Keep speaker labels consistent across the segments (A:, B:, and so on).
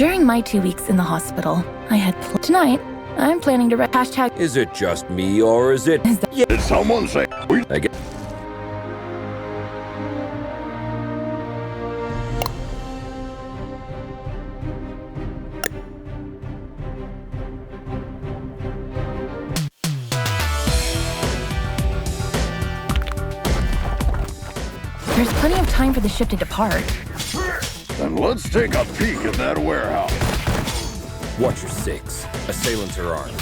A: During my 2 weeks in the hospital, I had tonight, I'm planning to hashtag.
B: Is it just me, or is it?
C: Yeah. Did someone say?
B: I get.
A: There's plenty of time for the ship to depart.
C: Then let's take a peek at that warehouse.
B: Watch your six. Assailants are armed.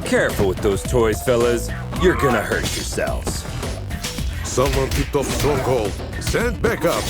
B: Careful with those toys, fellas. You're gonna hurt yourselves.
D: Someone picked up Stronghold. Send backup.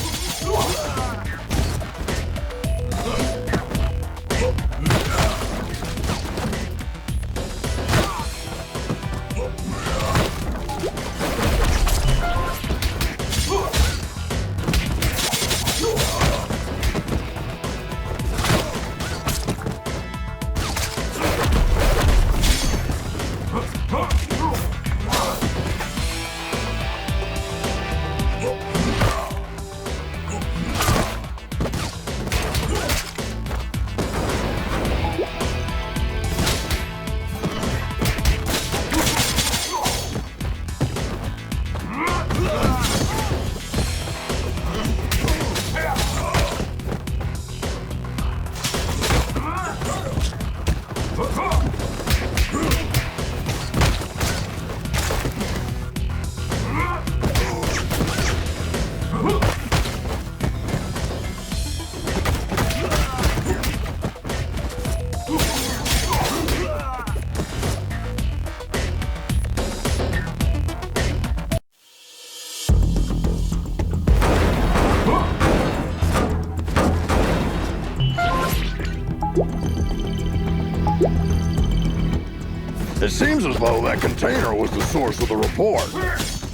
C: It seems as though that container was the source of the report.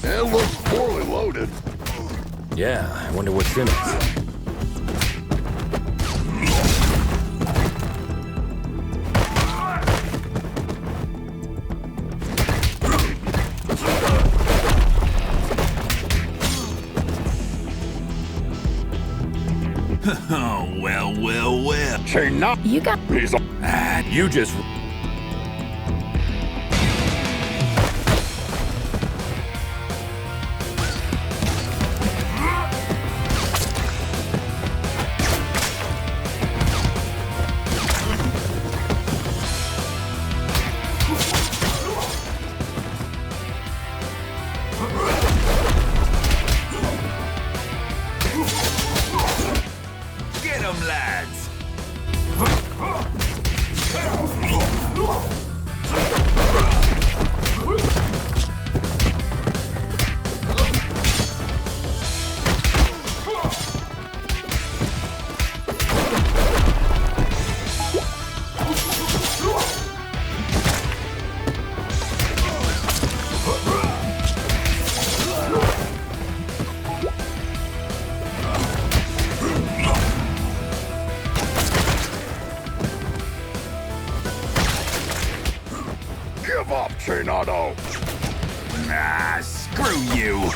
C: It looks poorly loaded.
B: Yeah, I wonder what's in it.
E: Oh, well.
A: You got.
C: He's a...
B: You just...
E: Get 'em, lads!
C: Give up, Chinado.
E: Ah, screw you!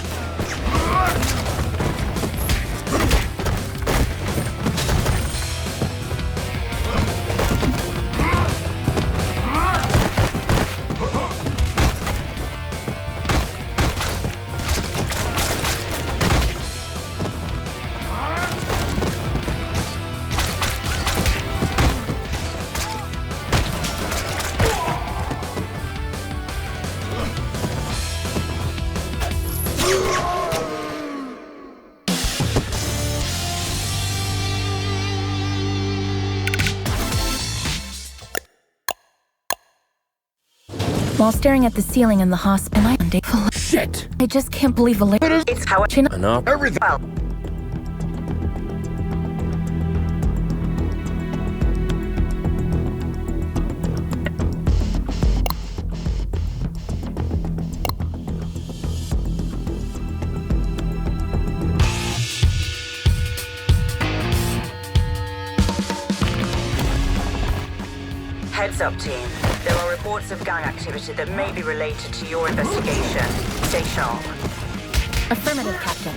A: while staring at the ceiling in the hospital.
B: Shit!
A: I just can't believe
F: It's how it
B: Enough.
C: Everything.
F: well. Heads up, team. There are reports of gang activity that may be related to your investigation. Stay sharp.
A: Affirmative, Captain.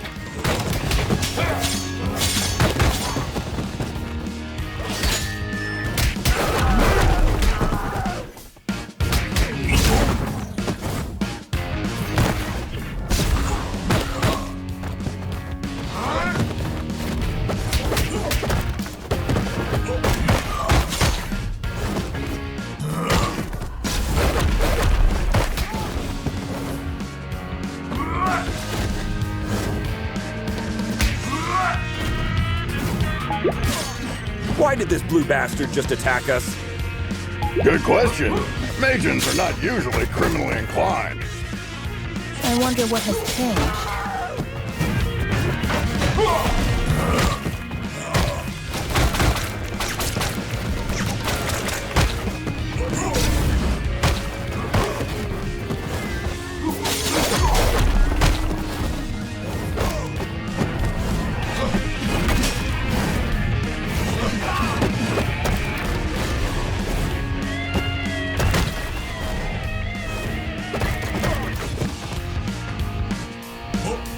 B: Why did this blue bastard just attack us?
C: Good question. Magians are not usually criminally inclined.
A: I wonder what has changed.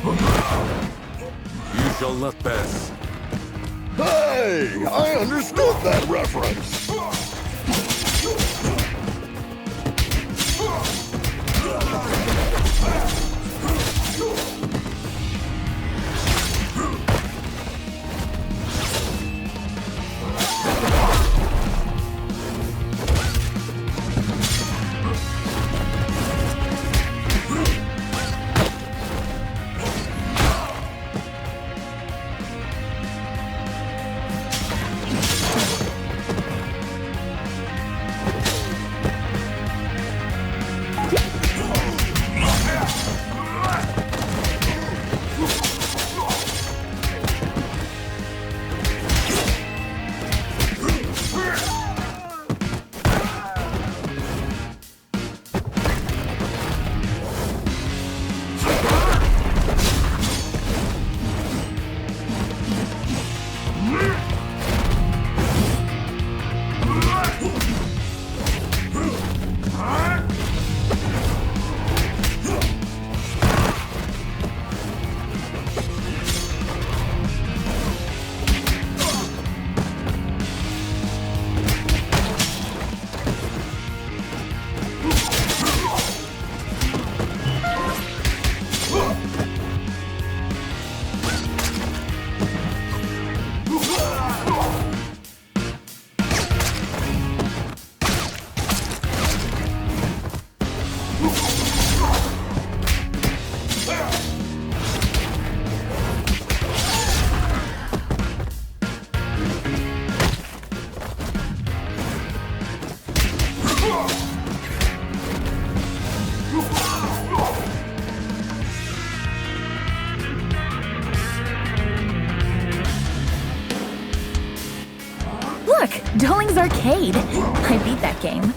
D: You shall not pass.
C: Hey, I understood that reference.
A: Look, Doling's Arcade. I beat that game.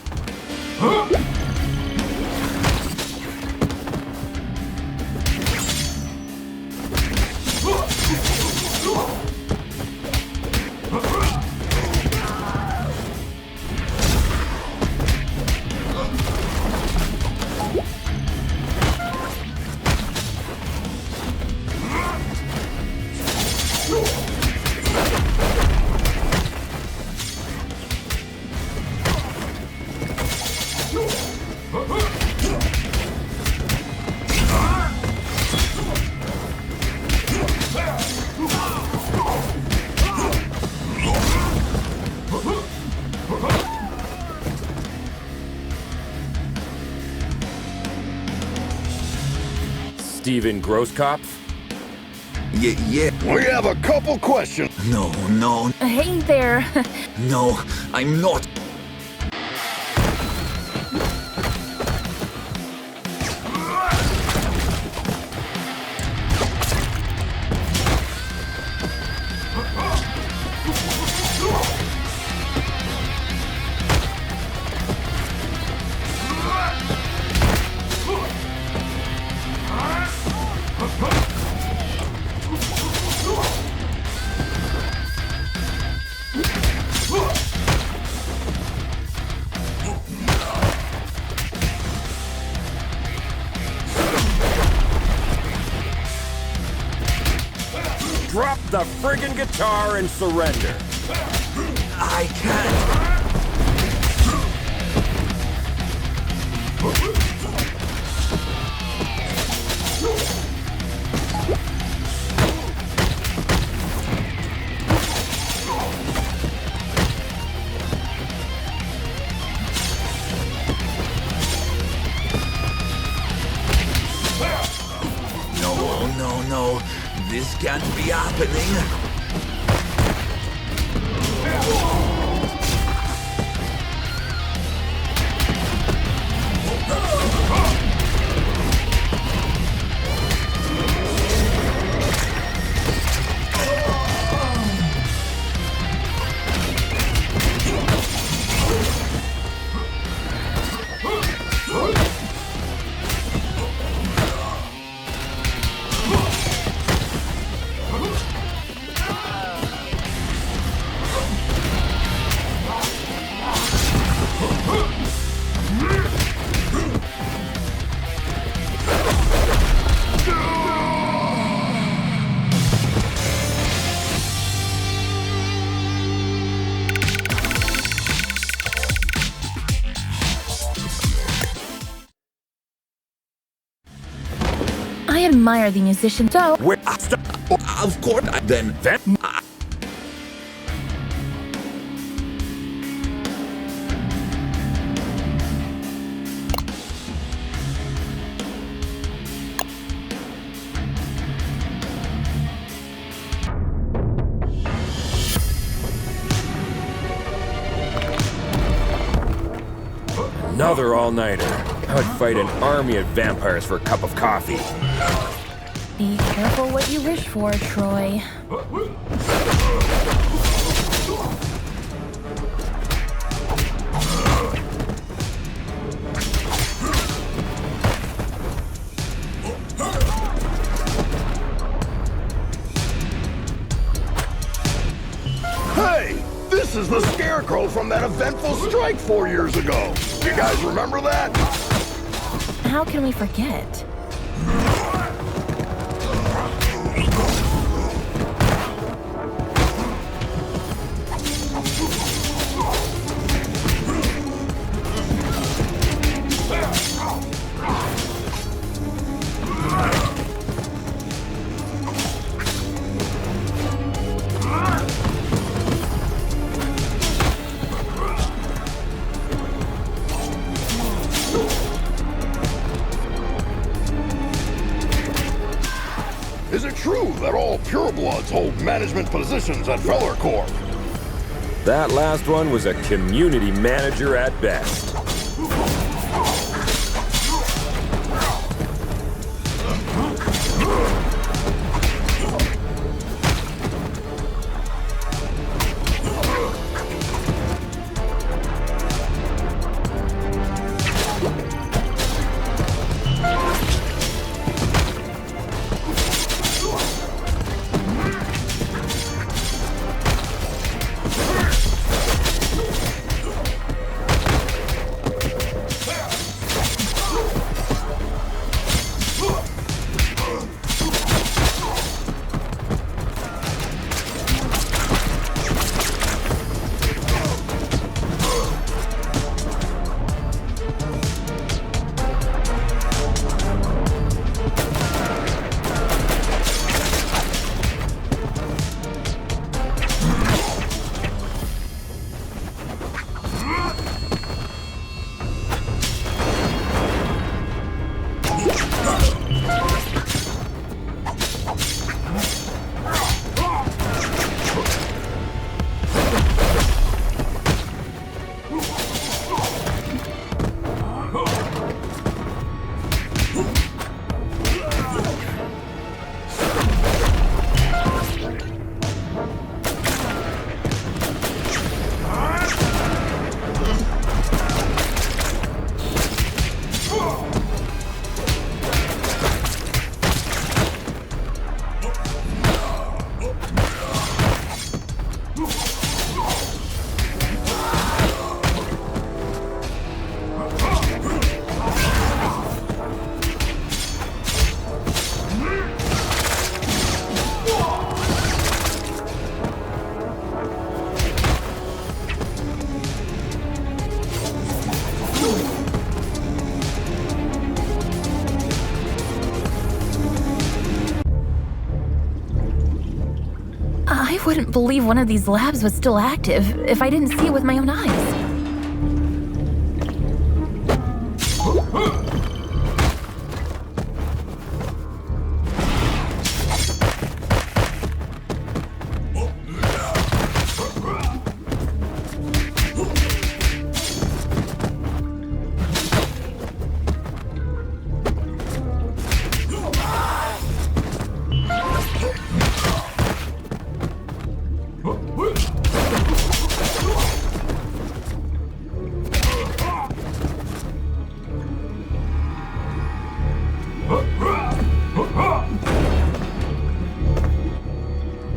B: Steven Grosskopf?
E: Yeah.
C: We have a couple questions.
E: No.
A: Hey there.
E: No, I'm not.
B: the friggin' guitar and surrender.
E: I can't. No, this can't be happening.
A: I admire the musician, so
E: Where? Of course, then.
B: Another all-nighter. I would fight an army of vampires for a cup of coffee.
A: be careful what you wish for, Troy.
C: Hey! This is the Scarecrow from that eventful strike 4 years ago. You guys remember that?
A: How can we forget?
C: Is it true that all purebloods hold management positions at Feller Corp?
B: That last one was a community manager at best.
A: wouldn't believe one of these labs was still active if I didn't see it with my own eyes.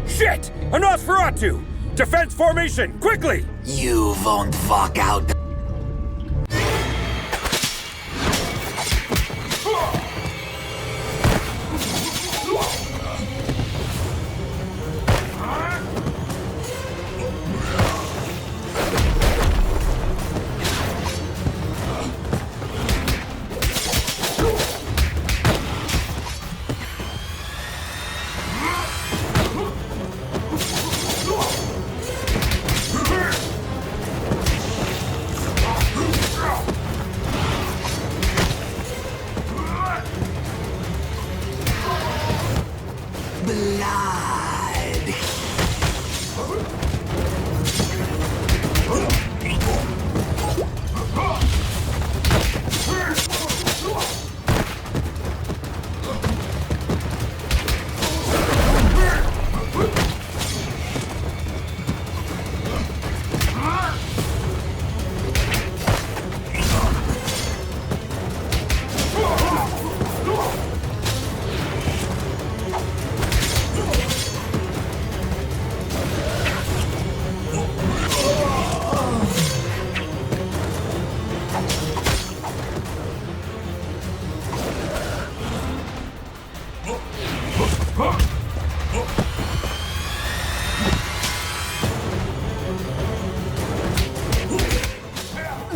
B: Shit! A Nosferatu! Defense formation, quickly!
E: You won't walk out.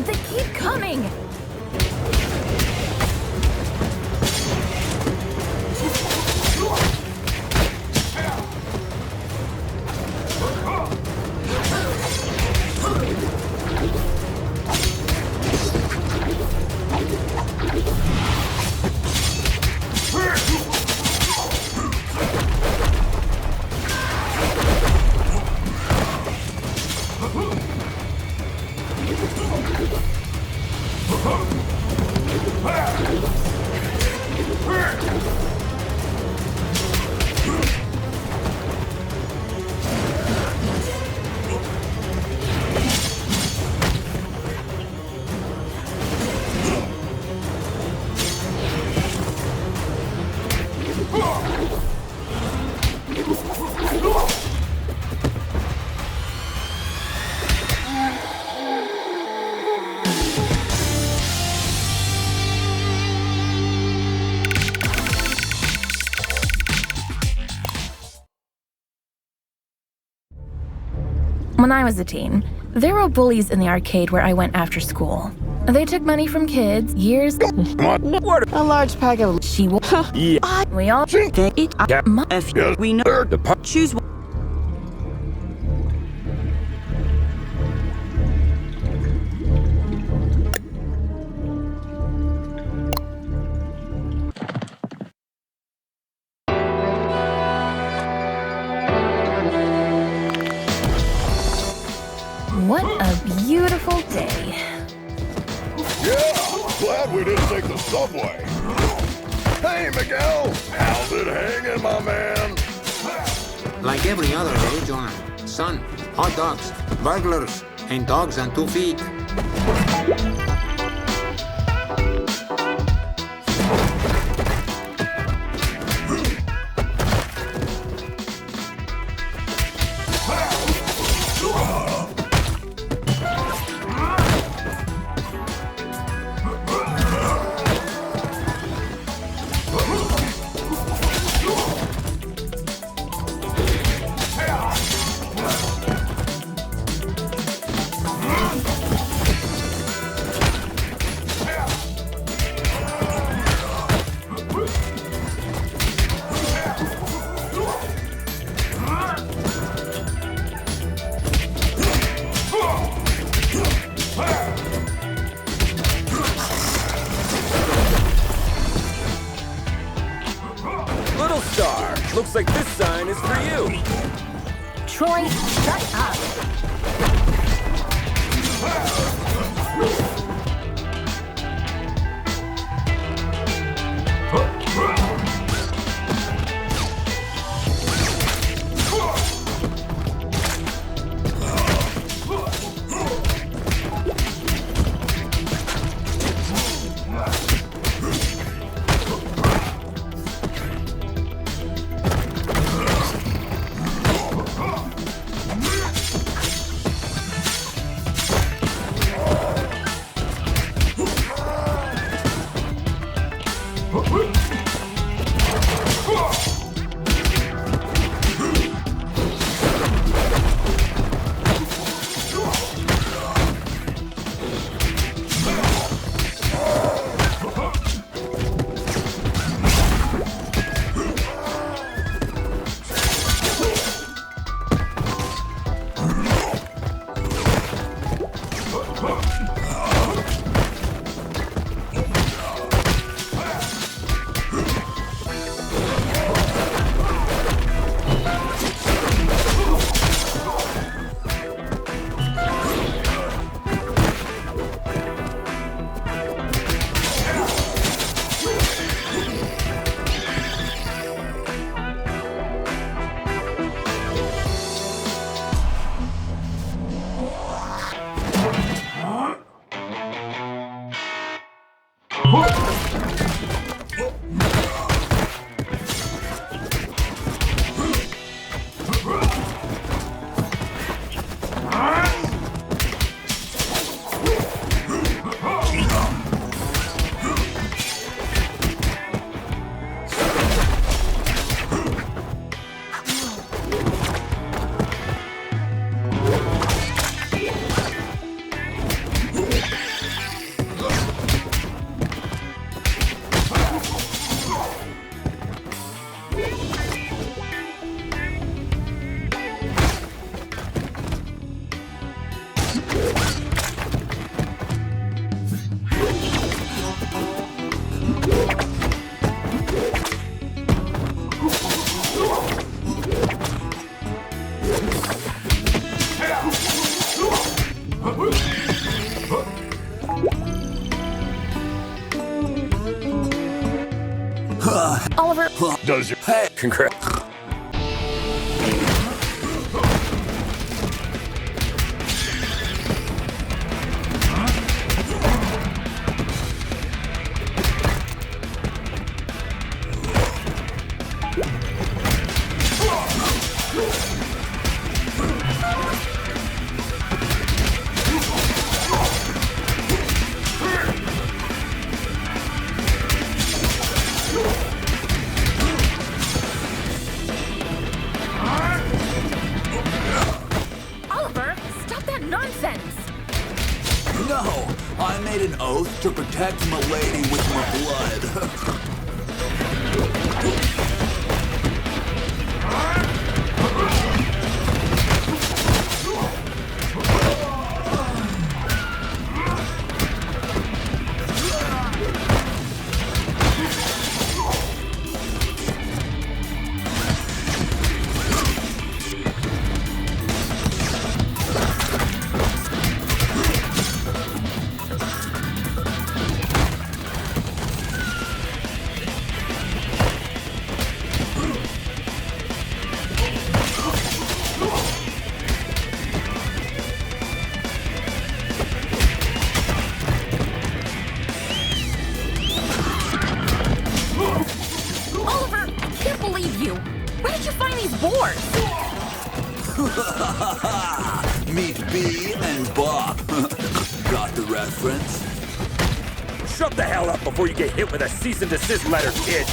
A: They keep coming! When I was a teen, there were bullies in the arcade where I went after school. They took money from kids, years.
G: A large pack of
A: She will.
B: Yeah.
A: We all
G: it. If we know
B: The
G: choose one.
A: What a beautiful day.
C: Yeah, glad we didn't take the subway. Hey, Miguel, how's it hanging, my man?
H: Like every other day, John. Sun, hot dogs, burglars, and dogs on 2 feet.
B: Looks like this sign is for you.
A: Troy, shut up. Oliver.
C: Does your
B: Congrats.
E: To protect my lady with my blood. Meet B and Bob. Got the reference?
B: Shut the hell up before you get hit with a cease and desist letter, kid!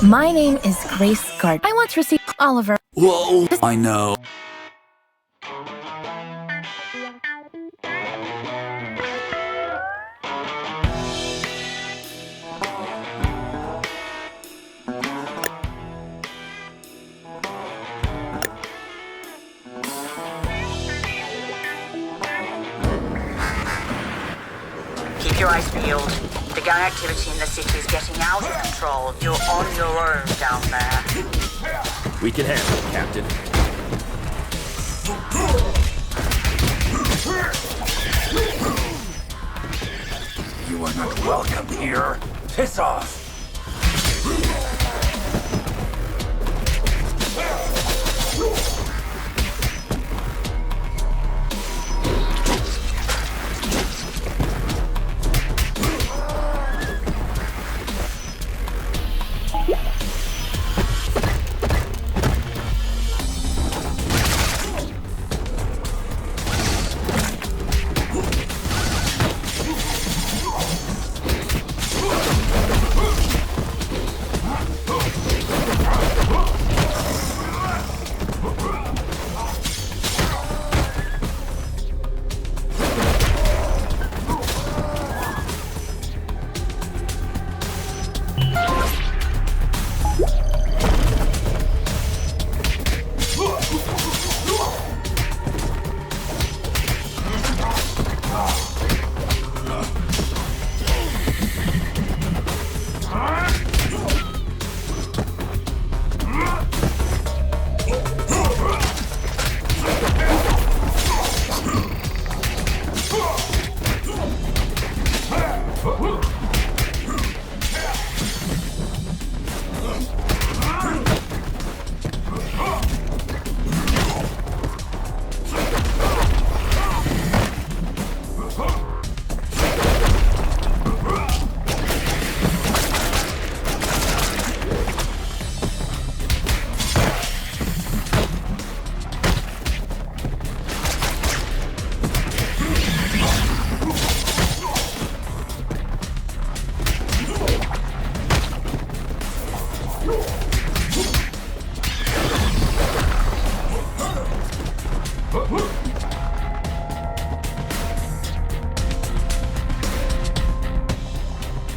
A: My name is Grace Gard. I once received Oliver.
E: Whoa, I know.
F: Keep your eyes peeled. The gang activity in the city is getting out of control. You're on your own down there.
B: We can handle it, Captain.
E: You are not welcome here. Piss off.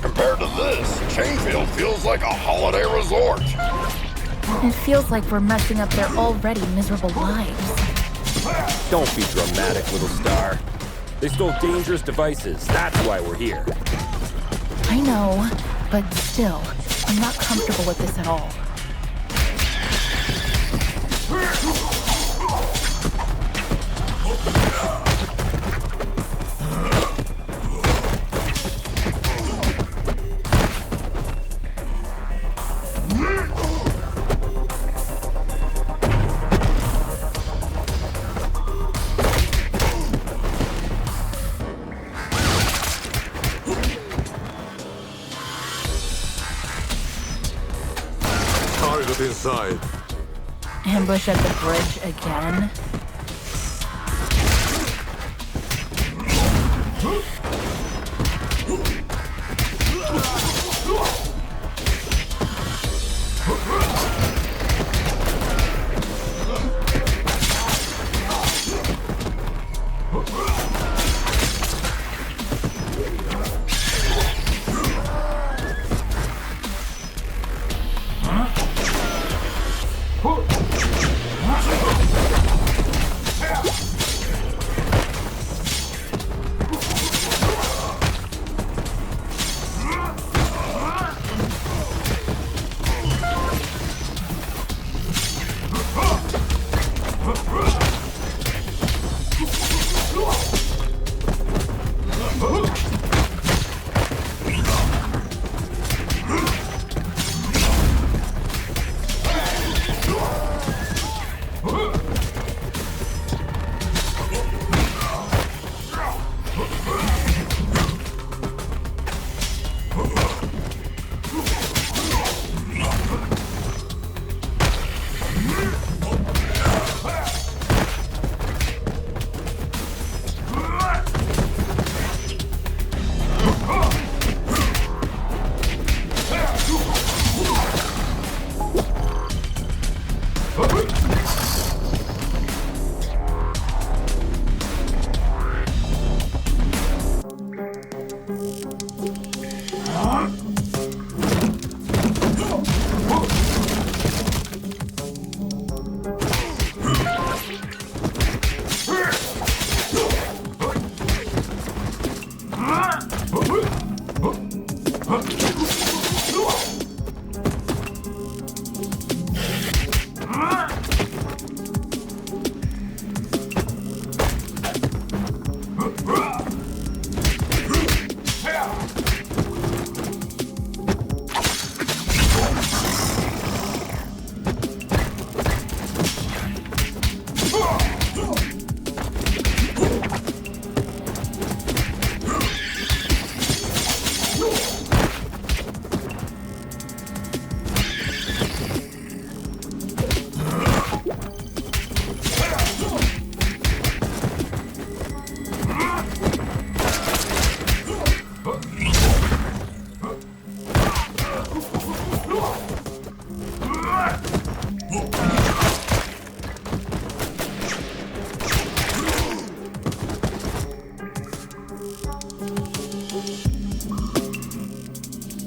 C: Compared to this, Chainfield feels like a holiday resort.
A: It feels like we're messing up their already miserable lives.
B: Don't be dramatic, little star. They stole dangerous devices. That's why we're here.
A: I know, but still, I'm not comfortable with this at all.
D: Target inside.
A: Ambush at the bridge again?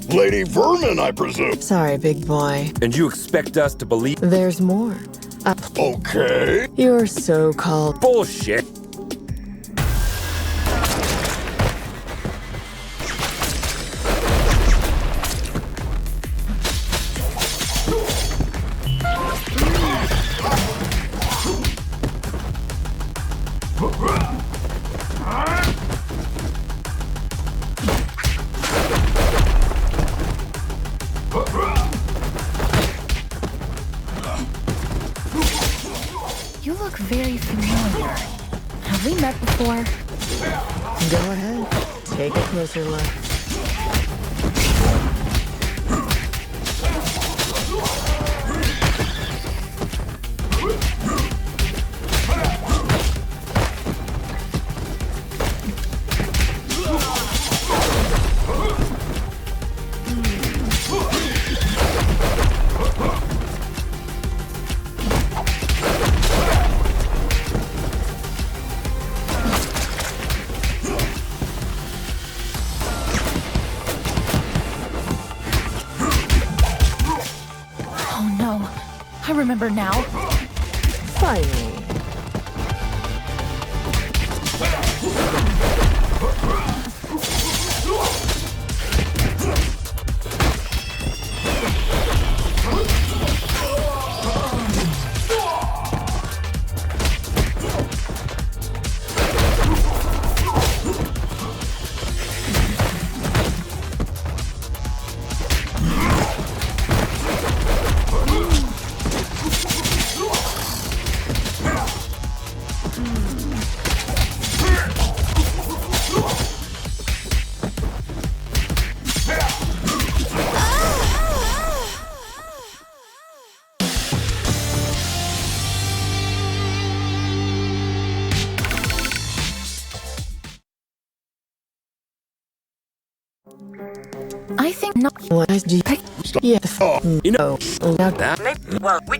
C: Lady Vermin, I presume.
G: Sorry, big boy.
B: And you expect us to believe
G: There's more.
C: Okay.
G: Your so-called...
B: bullshit?
A: You look very familiar. Have we met before?
G: Go ahead. Take a closer look.
A: Oh no. I remember now.
G: Finally.
A: I think not.
G: What is G? Yes.
B: You know
G: Now
B: that?
F: Well, we...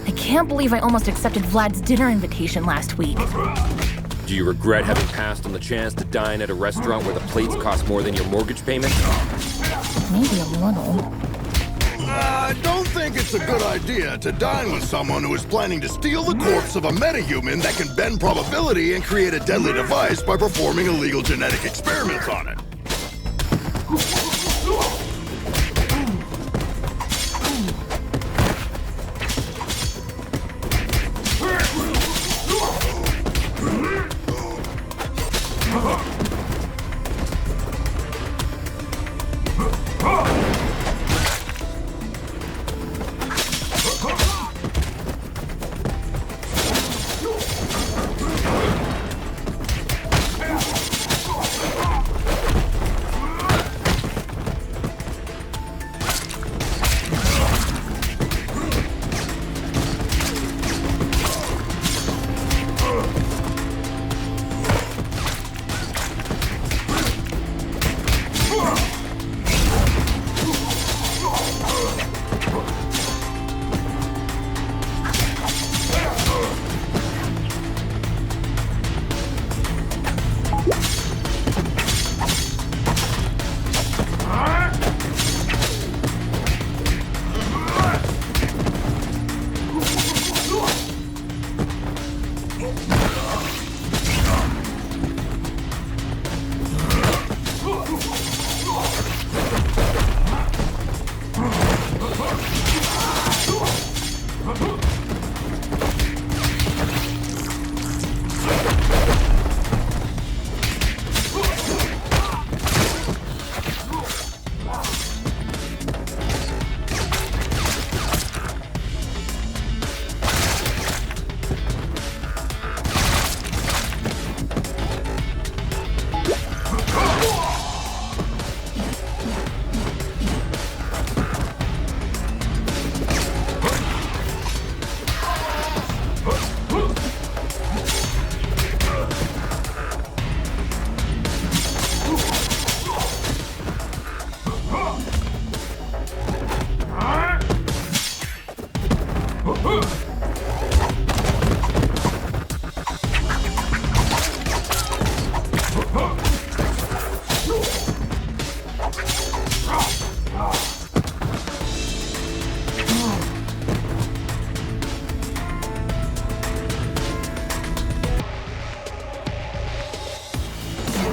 A: I can't believe I almost accepted Vlad's dinner invitation last week.
B: Do you regret having passed on the chance to dine at a restaurant where the plates cost more than your mortgage payment?
A: Maybe a little.
C: I don't think it's a good idea to dine with someone who is planning to steal the corpse of a metahuman that can bend probability and create a deadly device by performing illegal genetic experiments on it.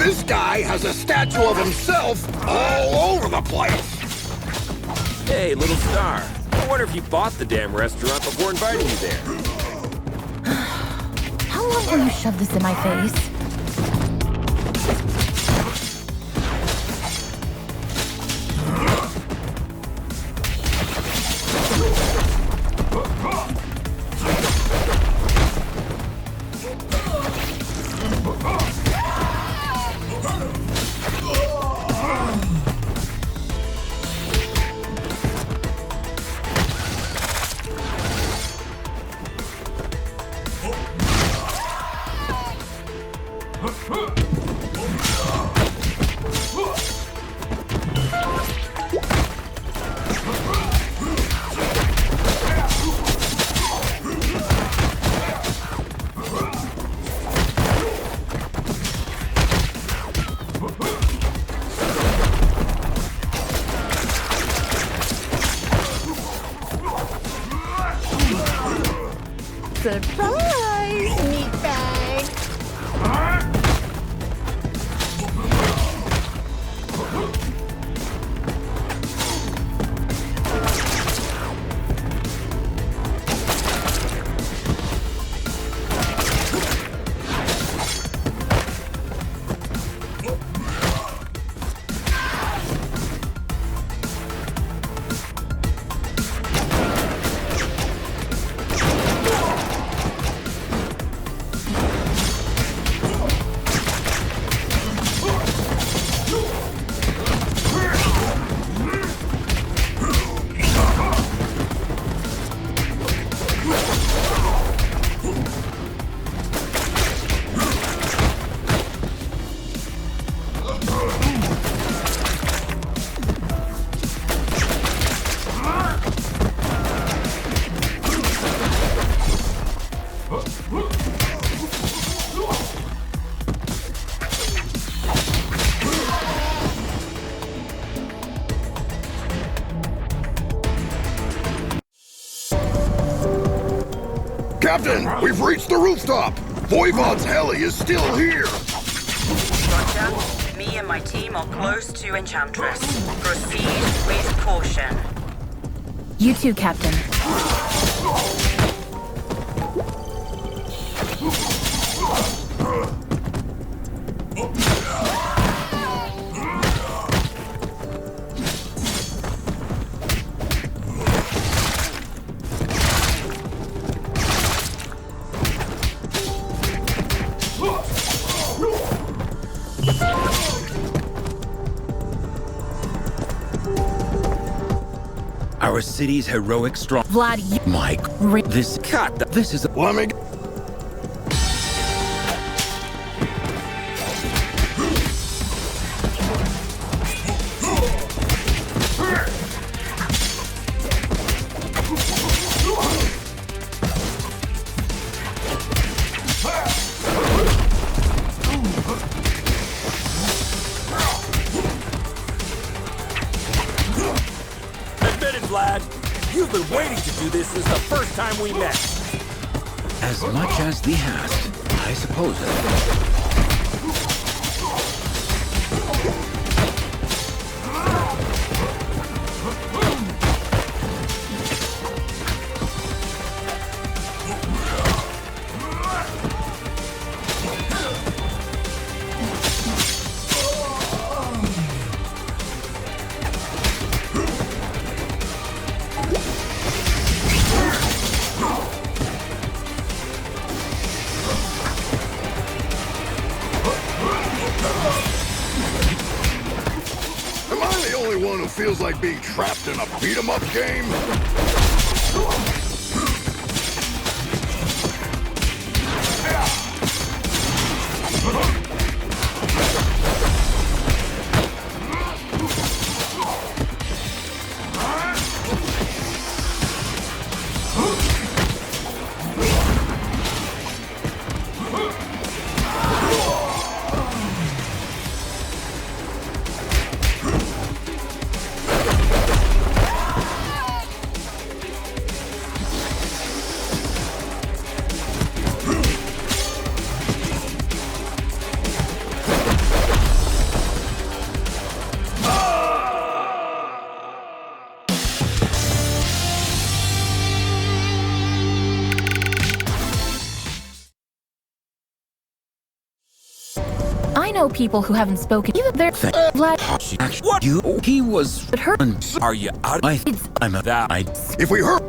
C: This guy has a statue of himself all over the place.
B: Hey, little star. I wonder if you bought the damn restaurant before inviting you there.
A: How long will you shove this in my face?
G: Surprise, meatbag!
C: Captain, we've reached the rooftop. Voivod's heli is still here.
F: Roger. Me and my team are close to Enchantress. Proceed with caution.
A: You too, Captain.
B: Our city's heroic strong...
A: Vlad, you...
B: Mike, this... Cut! This is...
C: Let me...
B: Vlad. You've been waiting to do this since the first time we met.
I: As much as thee hast, I suppose.
C: One who feels like being trapped in a beat-em-up game?
A: I know people who haven't spoken. Even their
I: What? He was.
A: but her.
B: Are you out?
I: I'm a that.
C: If we hurt...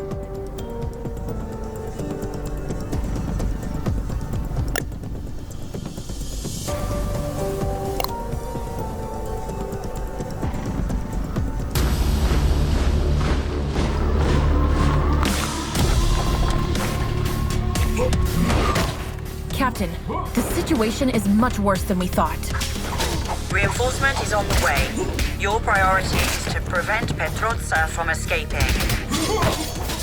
A: Captain, the situation is much worse than we thought.
F: Reinforcement is on the way. Your priority is to prevent Petrodza from escaping.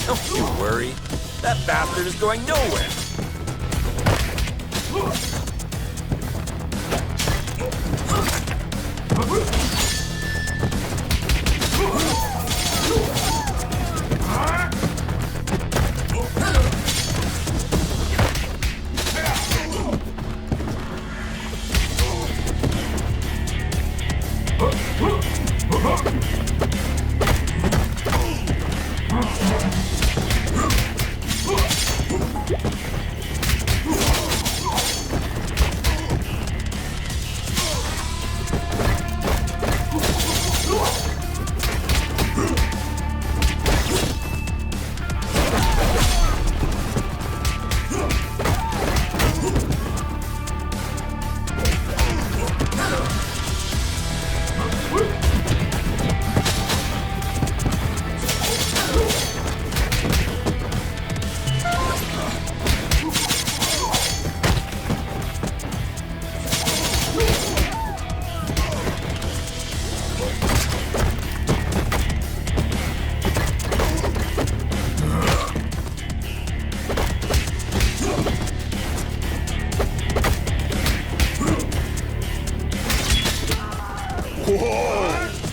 B: Don't you worry. That bastard is going nowhere.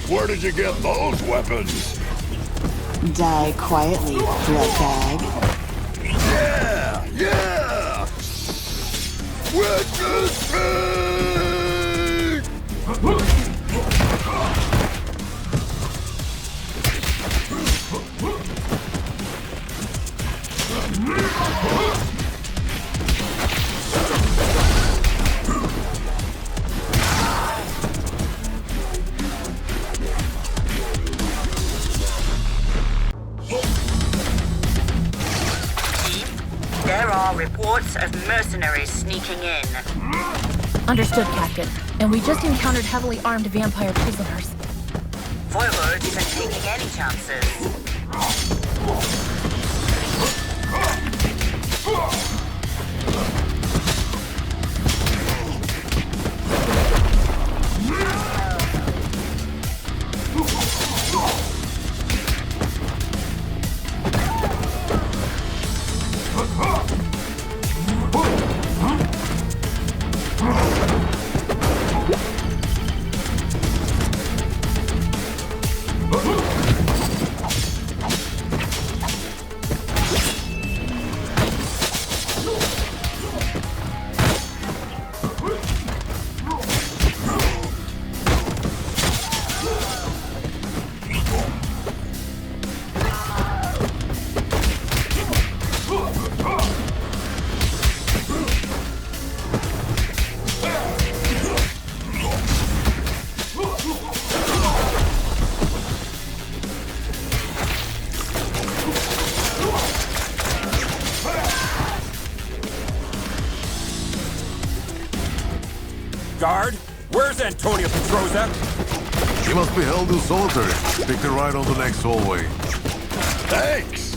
C: Where did you get those weapons?
G: Die quietly, bloodbag.
C: Yeah! Witness me!
F: There are reports of mercenaries sneaking in.
A: Understood, Captain. And we just encountered heavily armed vampire prisoners.
F: Voivod isn't taking any chances.
B: Guard, where's Antonio Petroza?
D: She must be held in solitary. Take the ride on the next hallway.
C: Thanks!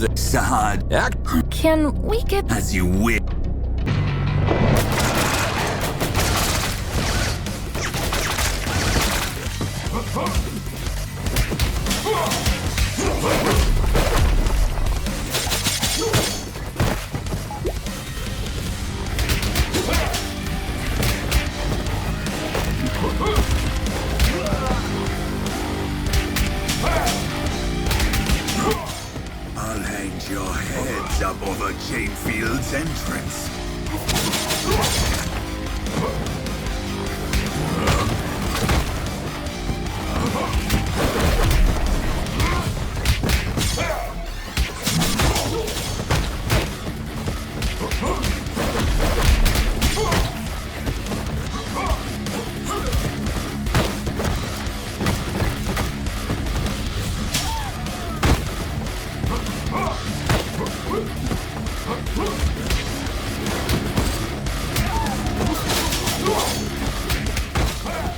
E: the Sahad. Act
A: Can we get...
E: as you wish. I'll hang your heads up over Chainfield's entrance.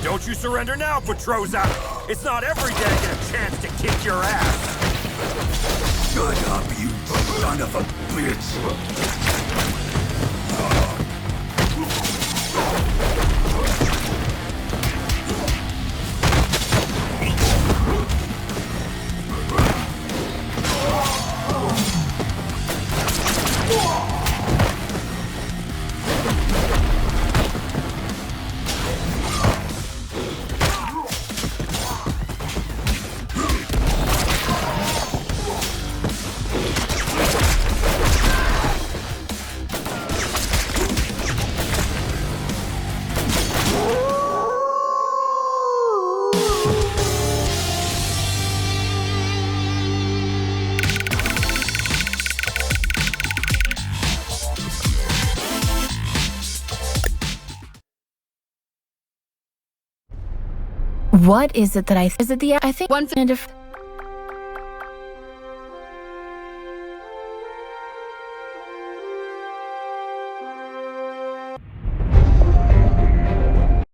B: Don't you surrender now, Petroza! It's not every day I get a chance to kick your ass!
E: Shut up, you son of a bitch!
A: What is it that I think one kind of